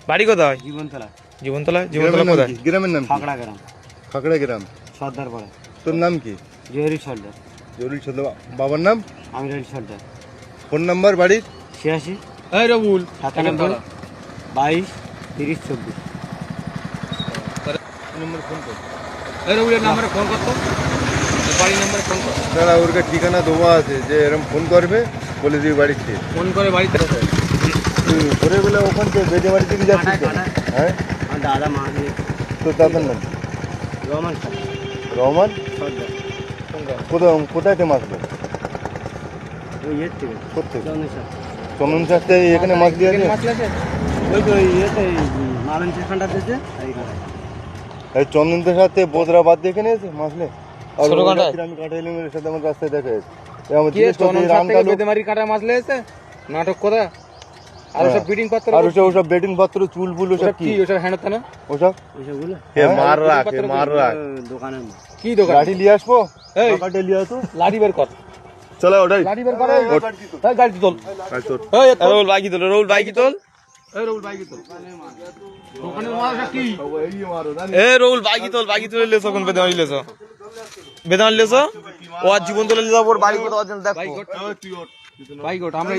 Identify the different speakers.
Speaker 1: বাড়ি কোথায়?
Speaker 2: জীবনতলা।
Speaker 1: জীবনতলা? জীবনতলা কোথায়?
Speaker 3: গ্রামের নাম কি?
Speaker 2: খাকড়া গ্রাম,
Speaker 3: খাকড়া গ্রাম।
Speaker 2: সর্দার পাড়া।
Speaker 3: তোর নাম কি?
Speaker 2: জহুরি সর্দার।
Speaker 3: জরুরি সর্দার। বাবার নাম?
Speaker 2: আমির আলী সর্দার।
Speaker 3: ফোন নাম্বার বাড়ির?
Speaker 2: 86
Speaker 1: এই রবুল
Speaker 2: 97 22 30 24।
Speaker 3: নম্বর ফোন কর।
Speaker 1: এই রবুলের নাম্বারে ফোন করতো, বাড়ির নাম্বারে ফোন কর।
Speaker 3: দাদা ওর কাছে ঠিকানা দেওয়া আছে, যে এরকম ফোন করবে বলে দিবি বাড়িতে।
Speaker 1: ফোন করে বাড়িতে
Speaker 3: ঘুরে গেলে ওখান থেকে বেজে বাড়ি থেকে যাচ্ছিস তো? হ্যাঁ,
Speaker 2: আমার দাদা মা দিয়ে
Speaker 3: তোর দাদার নাম?
Speaker 2: রহমান খান
Speaker 3: রহমান।
Speaker 2: সর্দার।
Speaker 3: কোথায় থেকে মাছবে?
Speaker 2: ওই ইয়ের থেকে
Speaker 3: কোথেকে?
Speaker 2: চন্দ্রসার।
Speaker 3: চন্দন চাষতে এখানে মাছ দিয়ে আছে?
Speaker 2: ওই তো ইয়েতে মালন সেখানটা দিয়েছে এইখানে।
Speaker 3: এই চন্দনদের সাথে বোদরা বাদ দিয়ে এখানে এসে মাছলে। আর
Speaker 1: ছোট
Speaker 3: ওই
Speaker 1: কাঁটায়?
Speaker 3: রাত্রে আমি কাটাইলাম, এর সাথে আমার রাস্তায় দেখা যাচ্ছে। আমার
Speaker 1: কি
Speaker 3: জিজ্ঞেস করছি,
Speaker 1: চন্দন
Speaker 3: রাম
Speaker 1: থেকে
Speaker 3: কালু
Speaker 1: বেদেমারি কাটা মাছ লেগেছে? নাটক কথা আর সব বিডিং পাত্র
Speaker 3: আর ওসব বেডিং পত্র চুল ফুল ওসব
Speaker 1: কি ওসব হ্যাঁ না
Speaker 3: ওসব
Speaker 2: ওইসবগুলো
Speaker 3: মার রাখ, মার রাখ।
Speaker 2: দোকানে
Speaker 1: কি দোকান?
Speaker 3: লাঠি নিয়ে আসবো?
Speaker 1: এই
Speaker 3: কাটে নিয়ে আসো।
Speaker 1: লাঠি বের কর,
Speaker 3: চলো ওটাই।
Speaker 1: লাঠি বের কর। এই গাড়ি তোল, এই রবুল বাইকি তোল, রবুল বাইকি তোল, এই রবুল বাইকি তোল। দোকানের মাল কি? এই রবুল বাইকি তোল, বাইকি তুলে লেছো কোন বেদেমারি লেছো? বেদেমারি লেছো? ও আর জীবন তোলে যাবো, ওর বাড়ি কোথাও দেখ। বাইক ওঠ, আমরা